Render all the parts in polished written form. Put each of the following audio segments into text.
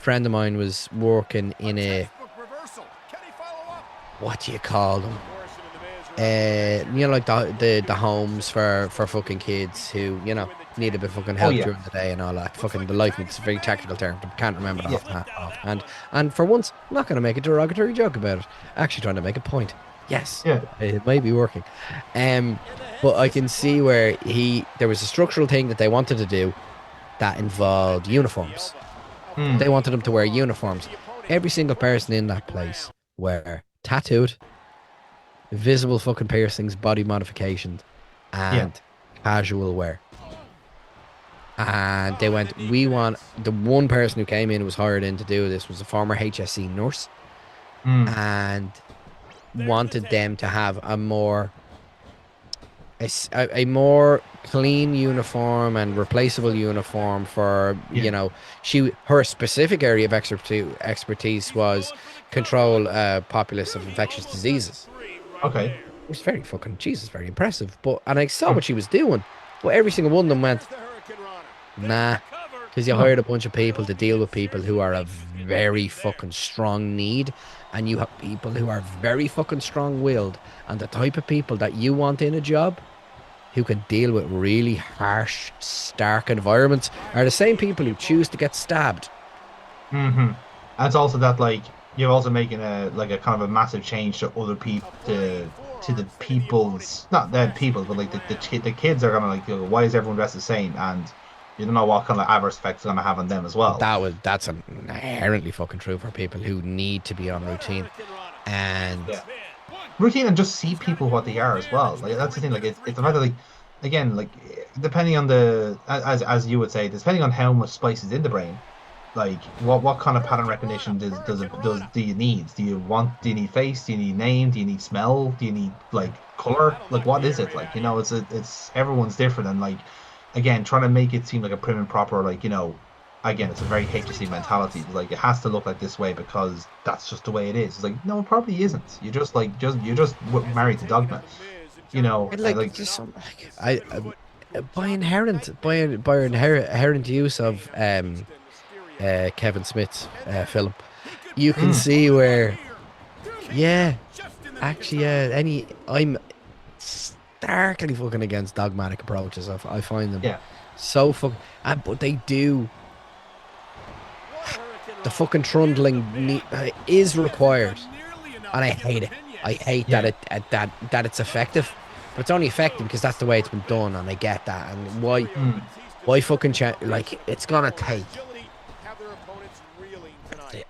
friend of mine was working in a, what do you call them? Like the homes for fucking kids who, need a bit of fucking Oh help yeah, during the day and all that. Fucking the life, it's a very technical term. I can't remember it yeah, offhand. And for once, I'm not going to make a derogatory joke about it. Actually, trying to make a point. Yes, yeah. it might be working. Um, but I can see where there was a structural thing that they wanted to do that involved uniforms. Mm, They wanted them to wear uniforms. Every single person in that place were tattooed, visible fucking piercings, body modifications, yeah, and casual wear. And they went, we want the one person who came in who was hired in to do this was a former HSC nurse mm, and wanted them to have a more clean uniform and replaceable uniform for, yeah. her specific area of expertise was control populace of infectious diseases. Okay. It was very fucking Jesus, very impressive. And I saw Mm, what she was doing, but every single one of them went, nah, because you no. hired a bunch of people to deal with people who are a very fucking strong need, and you have people who are very fucking strong-willed, and the type of people that you want in a job who can deal with really harsh, stark environments are the same people who choose to get stabbed. Hmm. And it's also that like you're also making a kind of a massive change to other people to the people's not the people but like the kids are gonna like go, why is everyone dressed the same and you don't know what kind of adverse effects it's gonna have on them as But well. that's inherently fucking true for people who need to be on routine. And Yeah. Routine and just see people what they are as well. Like that's the thing. Like it's the matter like again like depending on the as you would say, depending on how much spice is in the brain. Like what kind of pattern recognition do you need? Do you need face? Do you need name? Do you need smell? Do you need like color? Like what is it? Like, it's everyone's different and like again, trying to make it seem like a prim and proper, like, again, it's a very HSC mentality. Like it has to look like this way because that's just the way it is. It's like, no, it probably isn't. You just like you're just married to dogma. And like Like just some like by inherent use of Kevin Smith's film, you can mm, see where, yeah, actually, I'm starkly fucking against dogmatic approaches. I find them yeah. so fucking, but they do the fucking trundling is required, and I hate it. I hate that Yeah. that it's effective, but it's only effective because that's the way it's been done, and I get that. And Mm, why fucking like it's gonna take.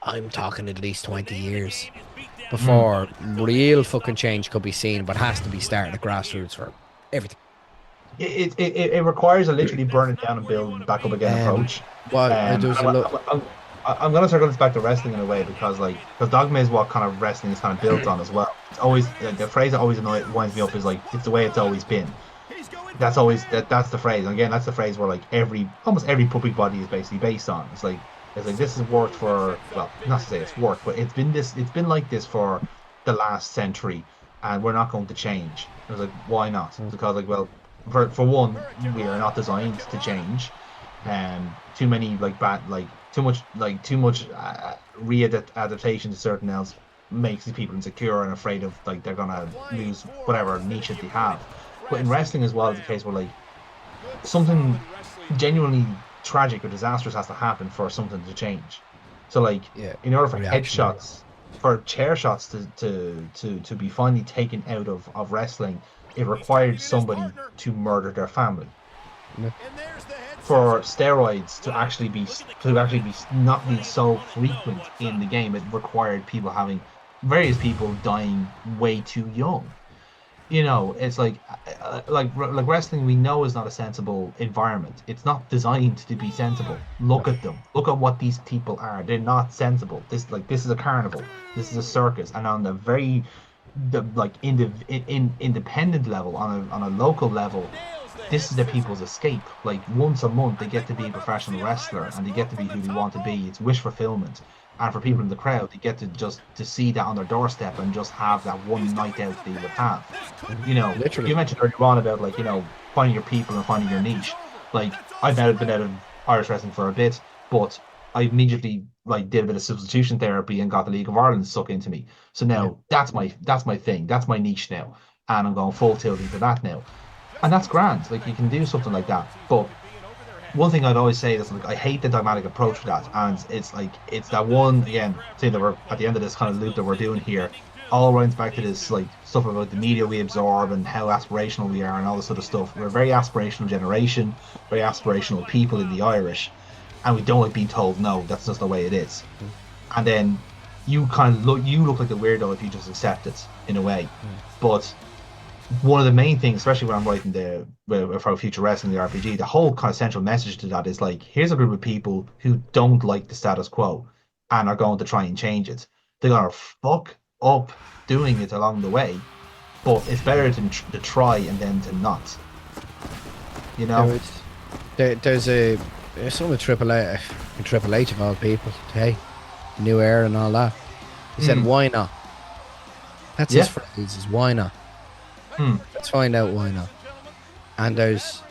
I'm talking at least 20 years mm. before real fucking change could be seen, but has to be started at grassroots for everything. It requires a literally burn it down and build back up again Um, approach. well, And there's a lot. I'm going to circle this back to wrestling in a way because because dogma is what kind of wrestling is kind of built on as well. It's always like, the phrase that always winds me up is like it's the way it's always been. That's the phrase. And again, that's the phrase where like almost every public body is basically based on. It's like this has worked for, well, not to say it's worked, but it's been like this for the last century, and we're not going to change. I was like, why not? Because like, well, for one, we are not designed to change. Too many like bad too much readaptation to certain else makes these people insecure and afraid of like they're gonna lose whatever niche that they have. But in wrestling as well, is the case where like something genuinely tragic or disastrous has to happen for something to change. So like Yeah, in order for reactionary. headshots, for chair shots to be finally taken out of wrestling, it required somebody to murder their family. Yeah. For steroids to actually be not be so frequent in the game, it required various people dying way too young. It's like wrestling we know is not a sensible environment. It's not designed to be sensible. No. Look at them. Look at what these people are. They're not sensible. This is a carnival. This is a circus. And on the very the like independent level, on a local level, this is the people's escape. Like once a month, they get to be a professional wrestler and they get to be who they want to be. It's wish fulfillment. And for people in the crowd, they get to just to see that on their doorstep and just have that one night out they would have. Literally. You mentioned earlier on about like, finding your people and finding your niche. Like I've now been out of Irish wrestling for a bit, but I immediately like did a bit of substitution therapy and got the League of Ireland suck into me. So Yeah. now that's my thing. That's my niche now. And I'm going full tilt into that now. And that's grand. Like you can do something like that. But one thing I'd always say is like I hate the dogmatic approach to that, and it's like it's that one again. Saying that we're at the end of this kind of loop that we're doing here, all runs back to this like stuff about the media we absorb and how aspirational we are and all this sort of stuff. We're a very aspirational generation, very aspirational people in the Irish, and we don't like being told no. That's just the way it is. Mm. And then you look like the weirdo if you just accept it in a way, Mm. but one of the main things, especially when I'm writing for Future Wrestling, the RPG, the whole kind of central message to that is like, here's a group of people who don't like the status quo and are going to try and change it. They're gonna fuck up doing it along the way, but it's better to try and then to not. You There know? was, there's some with Triple H of all people. Hey, new era and all that. He said, Mm. "Why not?" That's his Yeah. phrase. Is why not? Mm. Let's find out why not. And there's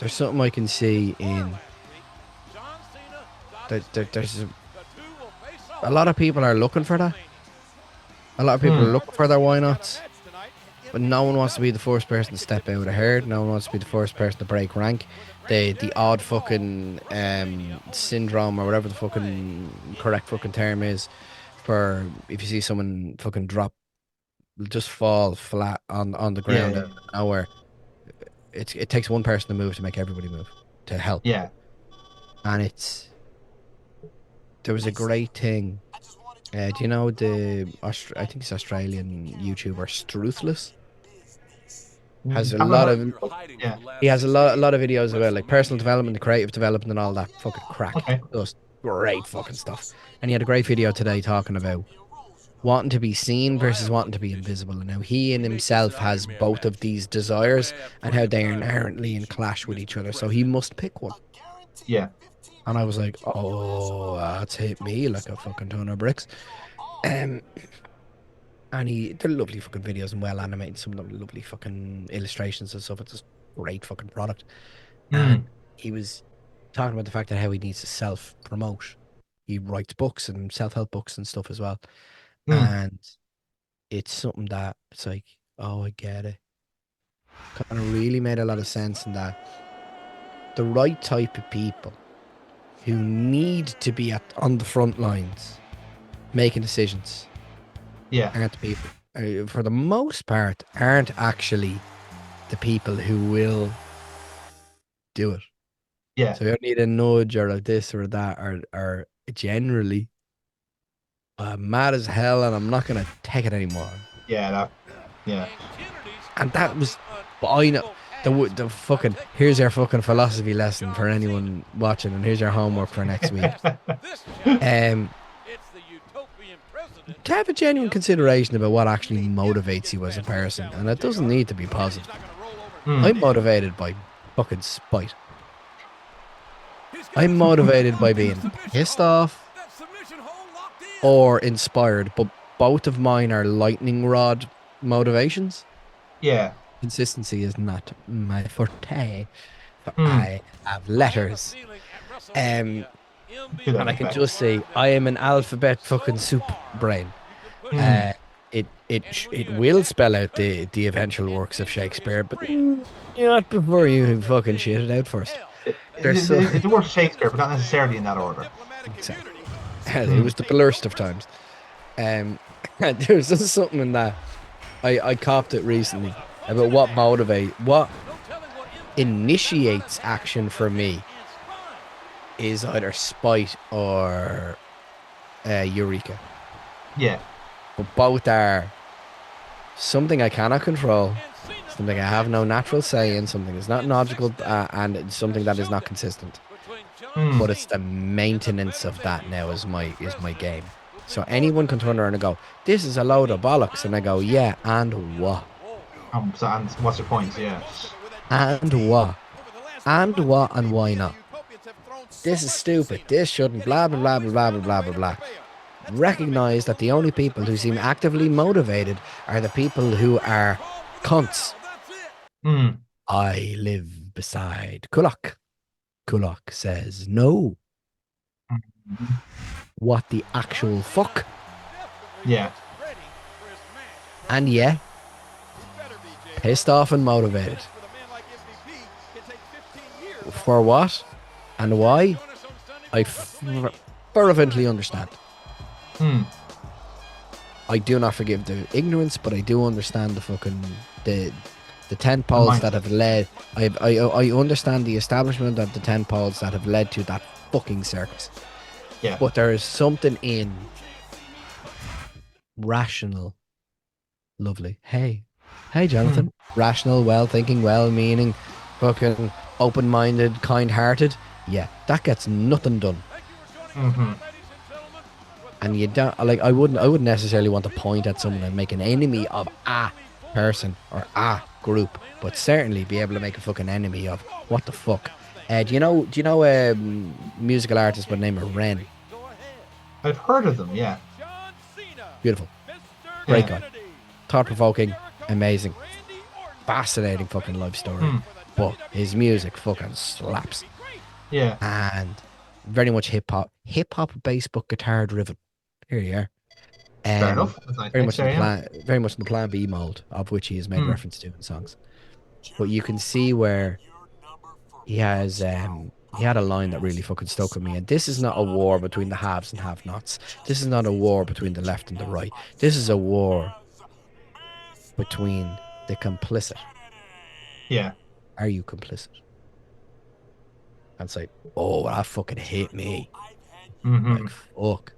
something I can see in there's a lot of people are looking for that. A lot of people are Mm. looking for their why nots, but no one wants to be the first person to step out of the herd. No one wants to be the first person to break rank. The odd fucking syndrome or whatever the fucking correct fucking term is for if you see someone fucking just fall flat on the ground Yeah. out of nowhere. It takes one person to move to make everybody move to help. Yeah. And there was a great thing. Do you know I think it's Australian YouTuber Struthless has a Haven't lot heard. of Yeah. he has a lot of videos about like personal development, creative development, and all that fucking crack. Okay. Just great fucking stuff. And he had a great video today talking about wanting to be seen versus wanting to be invisible, and how he in himself has both of these desires and how they're inherently in clash with each other. So he must pick one. Yeah. And I was like, oh, that's hit me like a fucking ton of bricks. Um, and they're lovely fucking videos and well animated. Some of them lovely fucking illustrations and stuff. It's just great fucking product. And Mm. he was talking about the fact that how he needs to self promote. He writes books and self help books and stuff as well. Mm. And it's something that it's like, oh, I get it. Kind of really made a lot of sense in that the right type of people who need to be on the front lines making decisions Yeah. aren't the people, for the most part, aren't actually the people who will do it. Yeah. So you don't need a nudge or a this or that or generally mad as hell and I'm not going to take it anymore. Yeah. Yeah. And that was, but I know the fucking, here's your fucking philosophy lesson for anyone watching, and here's your homework for next week. To have a genuine consideration about what actually motivates you as a person, and it doesn't need to be positive. I'm motivated by fucking spite. I'm motivated by being pissed off or inspired, but both of mine are lightning rod motivations. Yeah. Consistency is not my forte. Mm. I have letters. And Good I can alphabet. just say I am an alphabet fucking soup brain. Mm. It will spell out the eventual works of Shakespeare, but not before you fucking shit it out first. There's so It's the word Shakespeare, but not necessarily in that order. exactly. It was the blurst of times. There's just something in that. I copped it recently about what initiates action for me is either spite or eureka. Yeah. But both are something I cannot control, something I have no natural say in, something that's not logical, and it's something that is not consistent. Mm. But it's the maintenance of that now is my game. So anyone can turn around and go, "This is a load of bollocks," and I go, "Yeah, and what? And what's your point? Yeah. And what? And what? And why not? This is stupid. This shouldn't. Blah blah blah blah blah blah blah blah." Recognize that the only people who seem actively motivated are the people who are cunts. Mm. I live beside Kulak. Kulak says no. what the actual fuck? Yeah. And yeah, pissed off and motivated. For what and why? I fervently understand. Hmm. I do not forgive the ignorance, but I do understand the fucking the tent The poles that mindset. have led. I understand the establishment of the tent poles that have led to that fucking circus. Yeah. But there is something in rational, lovely. Hey, Hmm. Jonathan. Rational, well-thinking, well-meaning, fucking open-minded, kind-hearted. Yeah, that gets nothing done. Hmm. And you don't like. I wouldn't necessarily want to point at someone and make an enemy of a person or a group, but certainly be able to make a fucking enemy of what the fuck. Do you know a musical artist by the name of Ren? I've heard of them. Yeah. Beautiful, great Yeah. guy, thought-provoking, amazing, fascinating fucking life story. Hmm. But his music fucking slaps, Yeah. and very much hip hop bass but guitar driven. Here you are. Fair enough. That's nice. Very Thanks, much in there. the Yeah. Plan B mold, of which he has made Hmm. reference to in songs. But you can see where he had a line that really fucking stuck with me. And this is not a war between the haves and have-nots. This is not a war between the left and the right. This is a war between the complicit. Yeah. Are you complicit? And it's like, oh, that fucking hit me. Hmm. Like, fuck.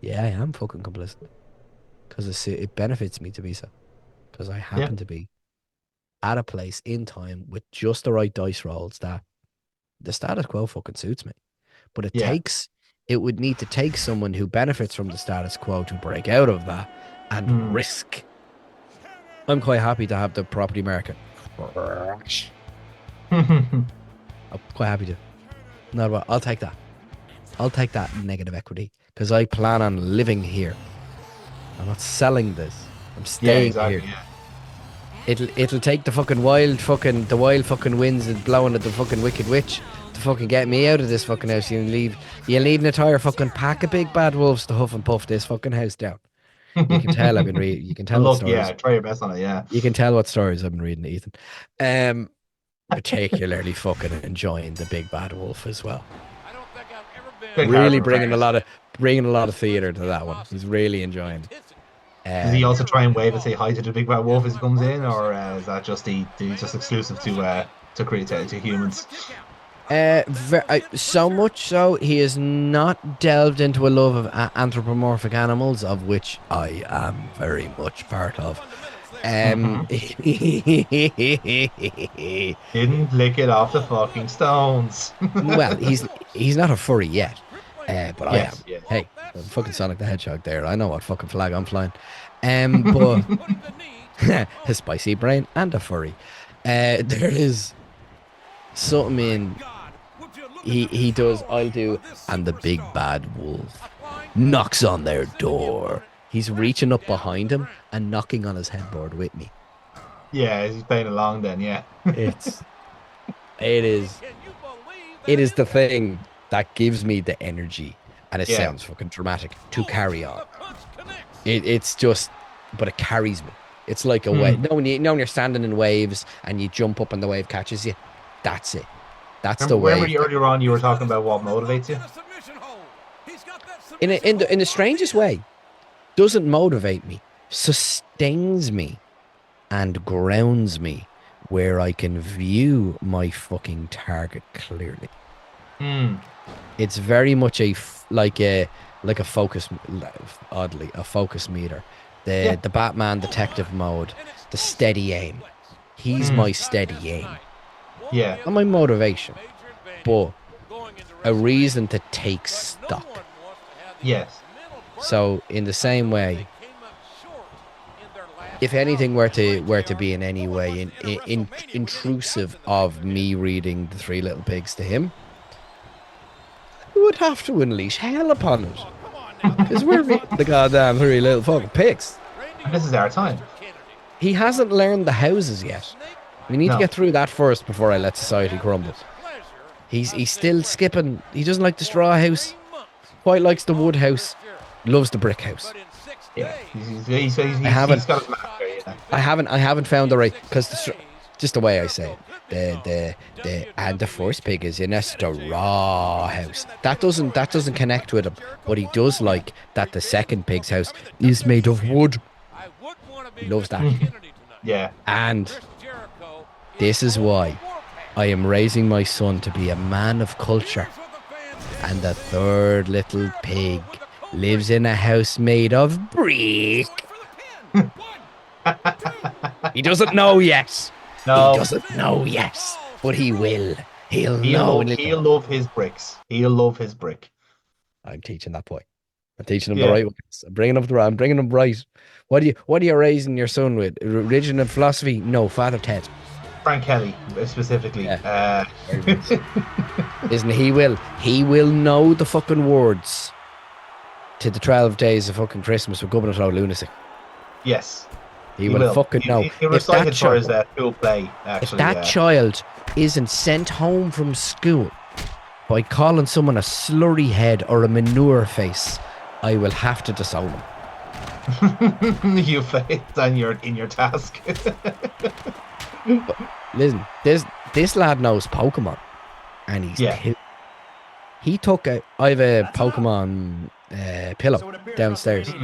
Yeah, I am fucking complicit. Because it benefits me to be so. Because I Yeah. happen to be at a place in time with just the right dice rolls that the status quo fucking suits me. But Yeah. it would need to take someone who benefits from the status quo to break out of that and Hmm. risk. I'm quite happy to have the property market crash. I'm quite happy to. Not about, I'll take that. I'll take that negative equity because I plan on living here. I'm not selling this. I'm Yeah. staying here. Exactly. Yeah. It'll take the wild fucking winds and blowing at the fucking wicked witch to fucking get me out of this fucking house. You'll need an entire fucking pack of big bad wolves to huff and puff this fucking house down. You can tell I've been reading. You can But tell what look, stories. yeah, try your best on it. Yeah. You can tell what stories I've been reading, Ethan. Particularly fucking enjoying the big bad wolf as well. Good Really character, in fairness. bringing a lot of theater to that one. He's really enjoying. Does he also try and wave and say hi to the big bad wolf as he comes in, or is that just exclusive to humans? So much so he is not delved into a love of anthropomorphic animals, of which I am very much part of. Hmm. Didn't lick it off the fucking stones. Well, he's not a furry yet, but I am. Yes, yes. Hey, I'm fucking Sonic the Hedgehog there. I know what fucking flag I'm flying. But a spicy brain and a furry. There is something in he does. I'll do, and the big bad wolf knocks on their door. He's reaching up behind him and knocking on his headboard with me. Yeah, he's playing along then, yeah. It's it is it is the thing that gives me the energy, and it Yeah. sounds fucking dramatic to carry on. It's just, but it carries me. It's like a wave. Hmm. When you're standing in waves and you jump up and the wave catches you. That's it. That's the Remember wave. you earlier on you were talking about what motivates you? In the strangest way, doesn't motivate me, sustains me, and grounds me where I can view my fucking target clearly. Hmm. It's very much like a focus, oddly a focus meter. Yeah. The Batman detective mode, the steady aim. He's Hmm. my steady aim, Yeah. not my motivation, but a reason to take stock. Yes. So in the same way, if anything were to be in any way intrusive of me reading the Three Little Pigs to him, we would have to unleash hell upon it. Because we're reading the goddamn Three Little fucking Pigs. And this is our time. He hasn't learned the houses yet. We need to No. get through that first before I let society crumble. He's still skipping. He doesn't like the straw house. Quite likes the wood house, loves the brick house. Yeah, I haven't, he's got his match there. Yeah, I haven't found the right because just the way I say it. And the first pig is in the raw house. That doesn't connect with him, but he does like that the second pig's house is made of wood. He loves that. yeah. And this is why I am raising my son to be a man of culture. And the third little pig lives in a house made of brick. He doesn't know yet. He No, doesn't know yet, but he will. He'll know. he'll love his bricks. He'll love his brick. I'm teaching that boy. I'm teaching him the Yeah, right ways. I'm bringing him right. What are you raising your son with? Religion and philosophy? No, Father Ted. Frank Kelly specifically. Yeah. Isn't he will know the fucking words to the 12 days of fucking Christmas with Governor Flow Lunacy. Yes. He will fucking know. He recited for his school play, actually. If that child isn't sent home from school by calling someone a slurry head or a manure face, I will have to disown him. You failed in your task. But listen, this lad knows Pokemon, and he took I have a Pokemon pillow downstairs,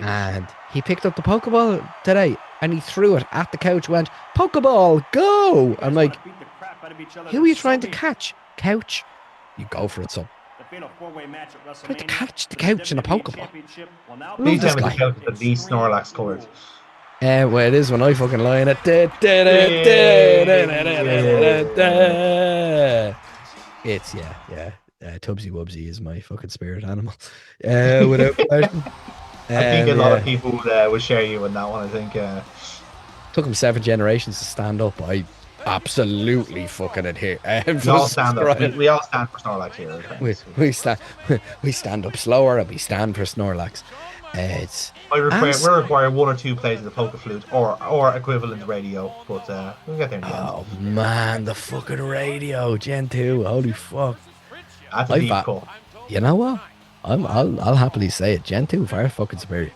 and he picked up the Pokeball today, and he threw it at the couch. Went, Pokeball, go! I'm like, who are you trying to catch? Couch? You go for it, son. Trying to catch the couch in a Pokeball. These times the couch is the least Snorlax coloured. Well, it is when I fucking lie in it. It's Tubsy Wubsy is my fucking spirit animal. Without question. I think a lot of people would share you in that one. I think took him 7 generations to stand up. I absolutely fucking adhere. We all stand up. We all stand for Snorlax here. We stand up slower and we stand for Snorlax. We require 1 or 2 plays of the poker flute or equivalent radio, but we'll get there in the end. Oh man, the fucking radio, Gen 2, holy fuck! That's a deep call. You know what? I'll happily say it. Gen 2 far fucking superior.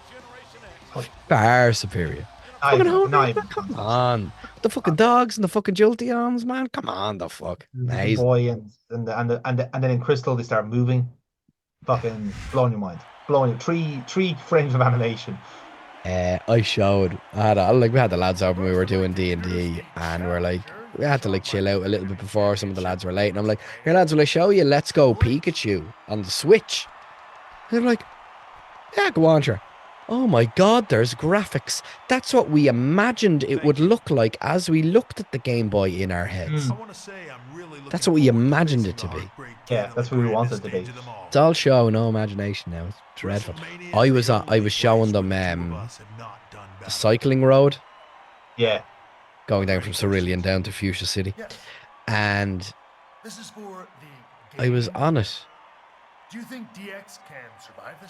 Far superior. Come on, the fucking dogs and the fucking Jolteons, man. Come on, the fuck. Nice. Boy, and then in Crystal they start moving, fucking blowing your mind. Blowing 3 frames of animation. We had the lads over when we were doing D&D, and we had to chill out a little bit before some of the lads were late, and I'm like, here lads, will I show you Let's Go Pikachu on the Switch? And they're like, yeah, go on, sure. Oh my god, there's graphics. That's what we imagined it would look like as we looked at the Game Boy in our heads. That's what we imagined it to be. Yeah, that's what we wanted to be. It's all show, no imagination now. It's dreadful. I was showing them the cycling road. Yeah. Going down from Cerulean down to Fuchsia City. And I was on it.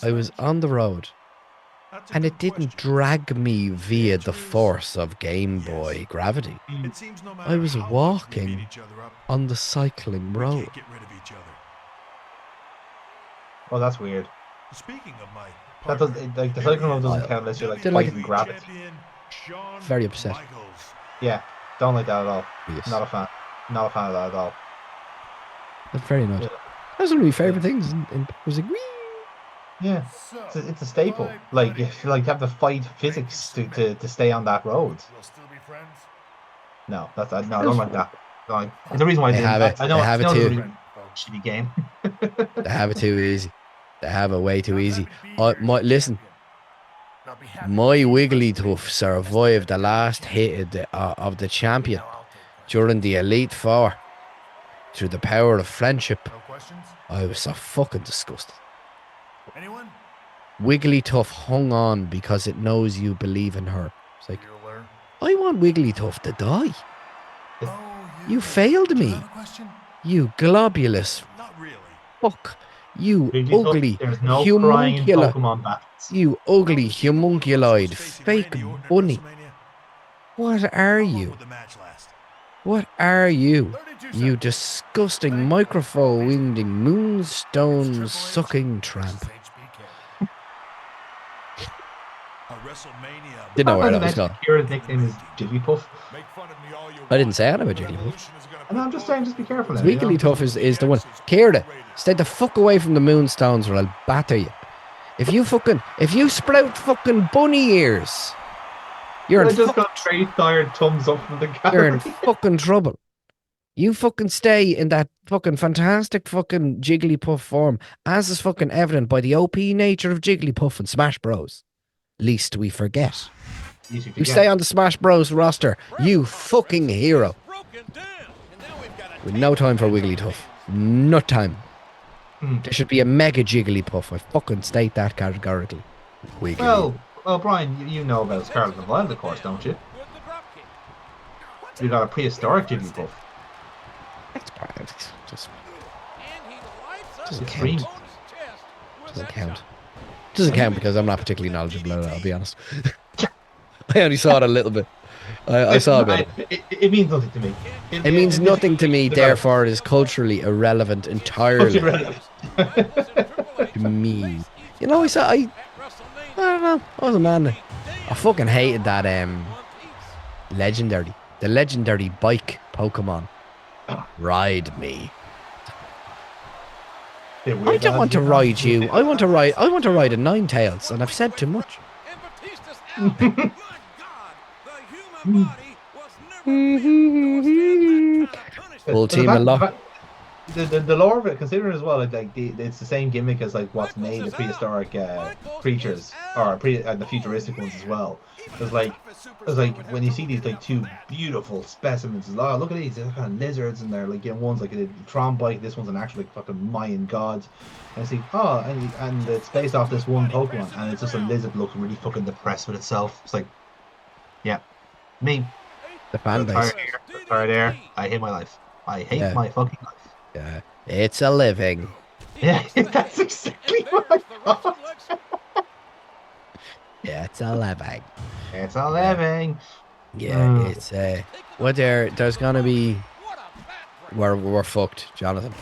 I was on the road. And it didn't drag me via the force of Game Boy gravity. I was walking on the cycling road. Oh, that's weird. That does the cycling road doesn't count unless you're fighting gravity. Very upset. Yeah, don't like that at all. Yes. Not a fan. Not a fan of that at all. That's very nice. Yeah. That's one of my favourite things. It was like, whee! Yeah, it's a staple. You have to fight physics to stay on that road. No, I don't like that. No, it's the reason why they have it. I know it too. Shitty game. They have it too easy. They have it way too easy. Listen, my Wigglytuff survived the last hit of the champion during the Elite Four through the power of friendship. I was so fucking disgusted. Wigglytuff hung on because it knows you believe in her. It's like, I want Wigglytuff to die. You failed me. You globulous fuck. You ugly homuncula. You ugly homunculoid fake bunny. What are you? What are you? You disgusting microphone-wielding, moonstone-sucking tramp. Didn't know where that was going. Kira's nickname is Jigglypuff. I didn't say anything about Jigglypuff. And I'm just saying, just be careful now. Wigglytuff is the one. Kira, stay the fuck away from the moonstones or I'll batter you. If you sprout fucking bunny ears, I just got very tired thumbs up from the camera. You're in fucking trouble. You fucking stay in that fucking fantastic fucking Jigglypuff form, as is fucking evident by the OP nature of Jigglypuff and Smash Bros. Least we forget. You stay on the Smash Bros roster, you fucking hero. With no time for Wigglytuff. No time. There should be a mega Jigglypuff. I fucking state that categorically. Well, Brian, you know about Scarlet and Violet, of course, don't you? You got a prehistoric Jigglypuff. Just doesn't count. Doesn't count. Doesn't count because I'm not particularly knowledgeable about it, I'll be honest. I only saw it a little bit. I saw a bit. It means nothing to me. It means nothing to me, therefore it is culturally irrelevant entirely. To me. You know, I don't know. I was a man. I fucking hated that the legendary bike Pokemon. Ride me. I don't want to ride you. I want to ride a Ninetales, and I've said too much. Full team of luck. The lore of it, considering as well, it's the same gimmick as like what's made the prehistoric creatures or the futuristic ones as well. It's like when you see these like two beautiful specimens, oh look at these, they're kind of lizards, and they're like, you know, one's like a Tron bike, this one's an actual like fucking Mayan gods, and I see and it's based off this one Pokemon, and it's just a lizard looking really fucking depressed with itself. It's like, yeah, me. The fan base. Tired air. I hate my life. I hate my fucking life. Yeah, it's a living. Yeah, that's exactly what I thought. Yeah, it's a living. It's a living. Yeah, it's there's gonna be we're fucked, Jonathan.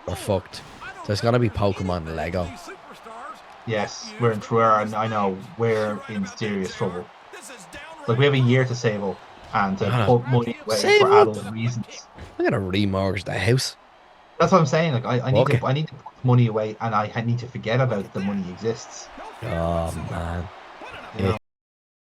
We're fucked. There's gonna be Pokemon Lego. Yes, we're in I know we're in serious trouble. Like we have a year to save up and to put money away for adult reasons. I'm gonna remortgage the house. That's what I'm saying. Like I need to put money away, and I need to forget about the money exists. Oh man.